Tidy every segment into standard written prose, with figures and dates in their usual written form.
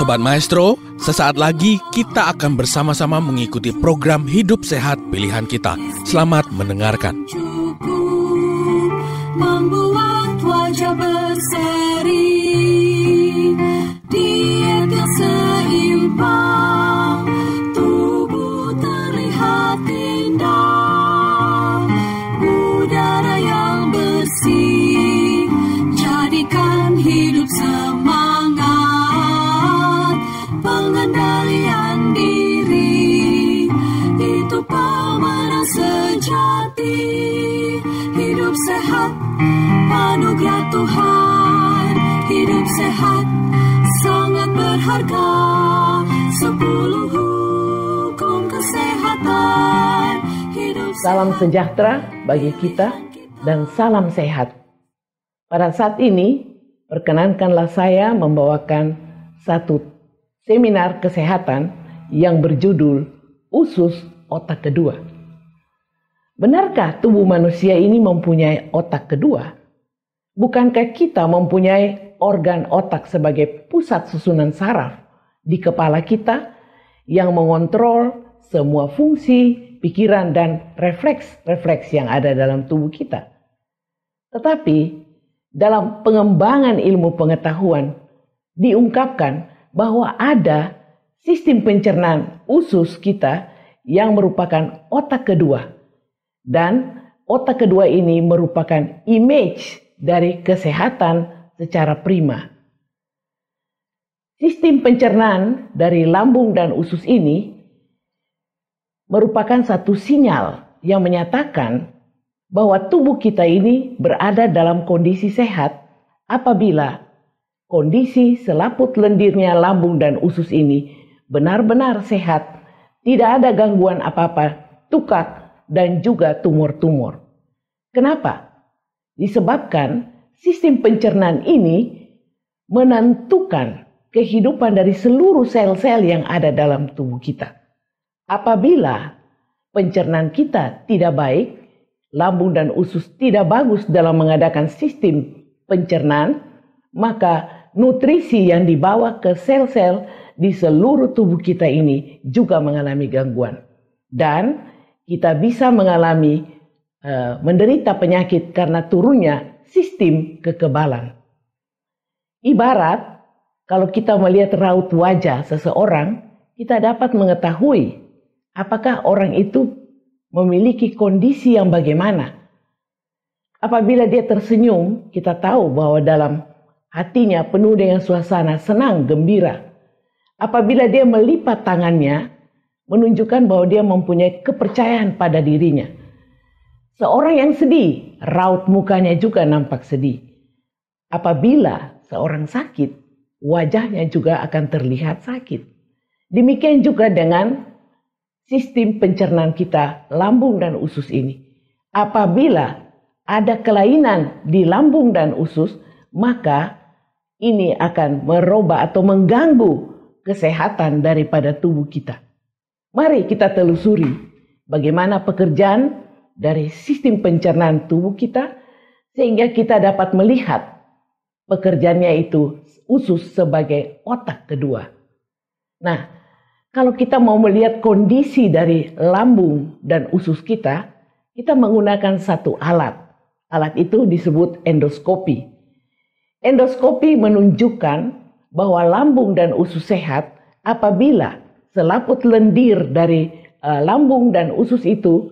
Sobat Maestro, sesaat lagi kita akan bersama-sama mengikuti program Hidup Sehat Pilihan Kita. Selamat mendengarkan. Membuat wajah berseri, diet yang seimbang, tubuh terlihat indah, udara yang bersih, jadikan hidup semangat, pengendalian diri, itu pemenang sejati. Hidup sehat, anugerah Tuhan. Hidup sehat, sangat berharga. 10 hukum kesehatan. Salam sejahtera bagi kita dan salam sehat. Pada saat ini, perkenankanlah saya membawakan satu seminar kesehatan yang berjudul Usus Otak Kedua. Benarkah tubuh manusia ini mempunyai otak kedua? Bukankah kita mempunyai organ otak sebagai pusat susunan saraf di kepala kita yang mengontrol semua fungsi, pikiran, dan refleks yang ada dalam tubuh kita? Tetapi dalam pengembangan ilmu pengetahuan diungkapkan bahwa ada sistem pencernaan usus kita yang merupakan otak kedua. Dan otak kedua ini merupakan image dari kesehatan secara prima. Sistem pencernaan dari lambung dan usus ini merupakan satu sinyal yang menyatakan bahwa tubuh kita ini berada dalam kondisi sehat apabila kondisi selaput lendirnya lambung dan usus ini benar-benar sehat, tidak ada gangguan apa-apa, tukak, dan juga tumor-tumor. Kenapa? Disebabkan sistem pencernaan ini menentukan kehidupan dari seluruh sel-sel yang ada dalam tubuh kita. Apabila pencernaan kita tidak baik, lambung dan usus tidak bagus dalam mengadakan sistem pencernaan, maka nutrisi yang dibawa ke sel-sel di seluruh tubuh kita ini juga mengalami gangguan. Dan kita bisa mengalami menderita penyakit karena turunnya sistem kekebalan. Ibarat kalau kita melihat raut wajah seseorang, kita dapat mengetahui apakah orang itu memiliki kondisi yang bagaimana. Apabila dia tersenyum, kita tahu bahwa dalam hatinya penuh dengan suasana senang, gembira. Apabila dia melipat tangannya, menunjukkan bahwa dia mempunyai kepercayaan pada dirinya. Seorang yang sedih, raut mukanya juga nampak sedih. Apabila seorang sakit, wajahnya juga akan terlihat sakit. Demikian juga dengan sistem pencernaan kita, lambung dan usus ini. Apabila ada kelainan di lambung dan usus, maka ini akan merubah atau mengganggu kesehatan daripada tubuh kita. Mari kita telusuri bagaimana pekerjaan dari sistem pencernaan tubuh kita sehingga kita dapat melihat pekerjaannya itu usus sebagai otak kedua. Nah, kalau kita mau melihat kondisi dari lambung dan usus kita, kita menggunakan satu alat. Alat itu disebut endoskopi. Endoskopi menunjukkan bahwa lambung dan usus sehat apabila selaput lendir dari lambung dan usus itu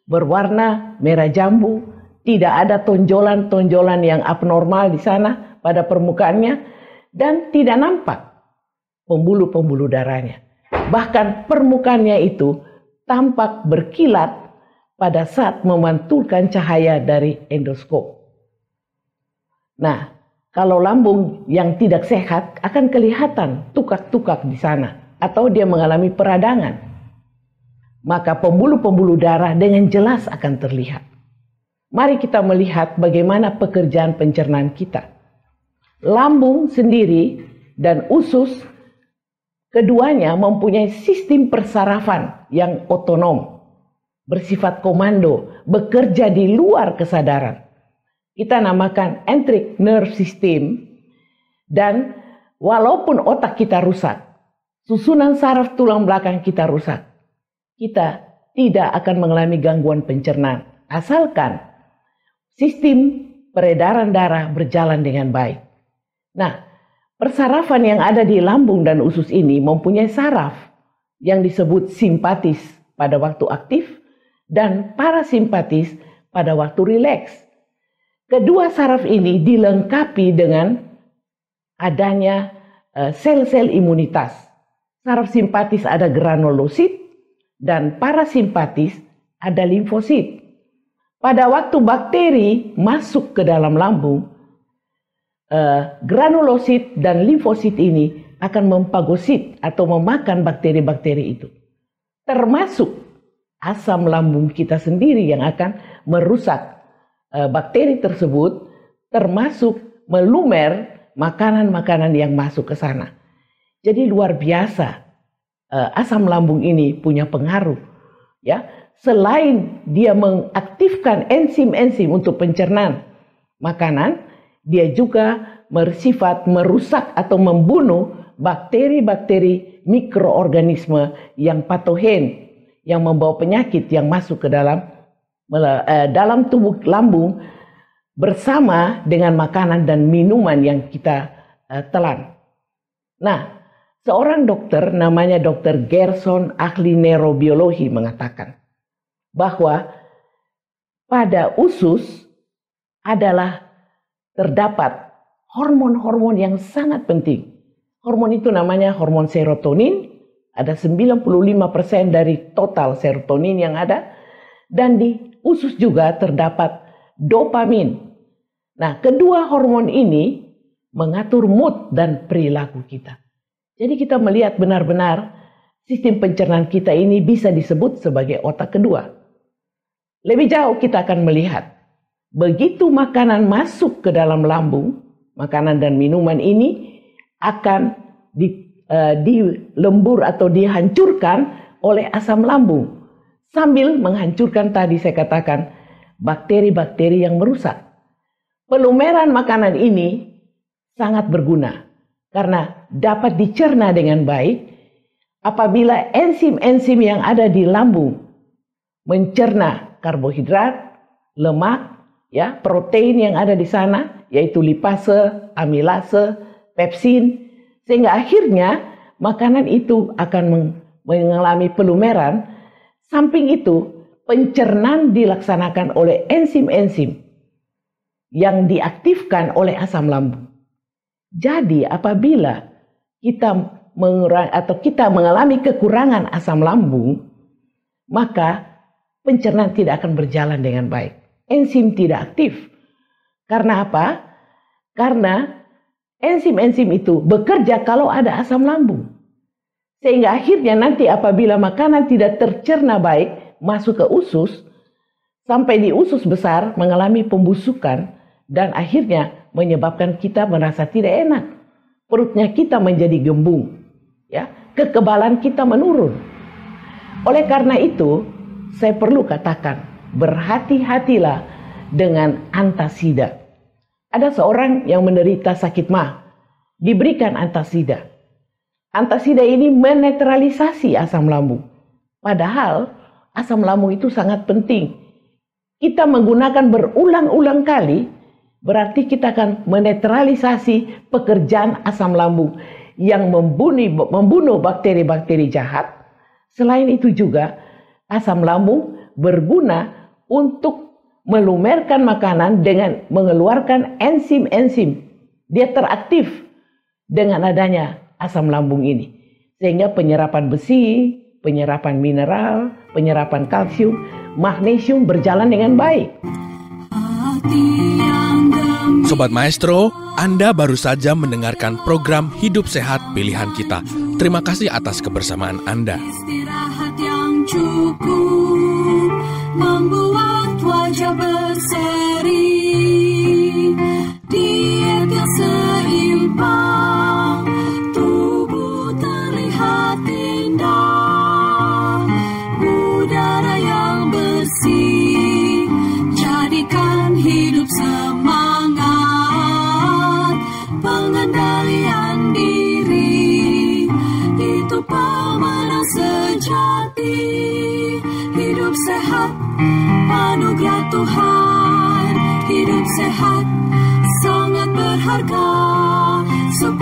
berwarna merah jambu, tidak ada tonjolan-tonjolan yang abnormal di sana pada permukaannya, dan tidak nampak pembuluh-pembuluh darahnya. Bahkan permukaannya itu tampak berkilat pada saat memantulkan cahaya dari endoskop. Nah, kalau lambung yang tidak sehat akan kelihatan tukak-tukak di sana, atau dia mengalami peradangan, maka pembuluh-pembuluh darah dengan jelas akan terlihat. Mari kita melihat bagaimana pekerjaan pencernaan kita. Lambung sendiri dan usus, keduanya mempunyai sistem persarafan yang otonom, bersifat komando, bekerja di luar kesadaran. Kita namakan enteric nerve system, dan walaupun otak kita rusak, susunan saraf tulang belakang kita rusak, kita tidak akan mengalami gangguan pencernaan asalkan sistem peredaran darah berjalan dengan baik. Nah, persarafan yang ada di lambung dan usus ini mempunyai saraf yang disebut simpatis pada waktu aktif dan parasimpatis pada waktu rileks. Kedua saraf ini dilengkapi dengan adanya sel-sel imunitas. Saraf simpatis ada granulosit dan parasimpatis ada limfosit. Pada waktu bakteri masuk ke dalam lambung, granulosit dan limfosit ini akan mempagosit atau memakan bakteri-bakteri itu. Termasuk asam lambung kita sendiri yang akan merusak bakteri tersebut, termasuk melumer makanan-makanan yang masuk ke sana. Jadi luar biasa asam lambung ini punya pengaruh, ya. Selain dia mengaktifkan enzim-enzim untuk pencernaan makanan, dia juga bersifat merusak atau membunuh bakteri-bakteri mikroorganisme yang patogen, yang membawa penyakit yang masuk ke dalam tubuh lambung bersama dengan makanan dan minuman yang kita telan. Nah, seorang dokter namanya Dr. Gerson, ahli neurobiologi, mengatakan bahwa pada usus adalah terdapat hormon-hormon yang sangat penting. Hormon itu namanya hormon serotonin, ada 95% dari total serotonin yang ada, dan di usus juga terdapat dopamin. Nah, kedua hormon ini mengatur mood dan perilaku kita. Jadi kita melihat benar-benar sistem pencernaan kita ini bisa disebut sebagai otak kedua. Lebih jauh kita akan melihat, begitu makanan masuk ke dalam lambung, makanan dan minuman ini akan dilembur atau dihancurkan oleh asam lambung. Sambil menghancurkan tadi saya katakan bakteri-bakteri yang merusak. Pelumeran makanan ini sangat berguna karena dapat dicerna dengan baik apabila enzim-enzim yang ada di lambung mencerna karbohidrat, lemak, ya, protein yang ada di sana, yaitu lipase, amilase, pepsin, sehingga akhirnya makanan itu akan mengalami pelumeran. Samping itu, pencernaan dilaksanakan oleh enzim-enzim yang diaktifkan oleh asam lambung. Jadi apabila kita mengalami kekurangan asam lambung, maka pencernaan tidak akan berjalan dengan baik. Enzim tidak aktif. Karena apa? Karena enzim-enzim itu bekerja kalau ada asam lambung. Sehingga akhirnya nanti apabila makanan tidak tercerna baik, masuk ke usus, sampai di usus besar mengalami pembusukan, dan akhirnya menyebabkan kita merasa tidak enak. Perutnya kita menjadi gembung. Ya, kekebalan kita menurun. Oleh karena itu, saya perlu katakan, berhati-hatilah dengan antasida. Ada seorang yang menderita sakit MAH, diberikan antasida. Antasida ini menetralisasi asam lambung. Padahal asam lambung itu sangat penting. Kita menggunakan berulang-ulang kali, berarti kita akan menetralisasi pekerjaan asam lambung yang membunuh bakteri-bakteri jahat. Selain itu juga, asam lambung berguna untuk melumerkan makanan dengan mengeluarkan enzim-enzim. Dia teraktif dengan adanya asam lambung ini. Sehingga penyerapan besi, penyerapan mineral, penyerapan kalsium, magnesium berjalan dengan baik. Sobat Maestro, Anda baru saja mendengarkan program Hidup Sehat Pilihan Kita. Terima kasih atas kebersamaan Anda. Istirahat yang cukup membuat wajah berseri, diet yang seimbang, tubuh terlihat indah, udara yang bersih, jadikan hidup semangat, pengendalian diri. hati, hidup sehat, anugerah Tuhan. Hidup sehat sangat berharga, 10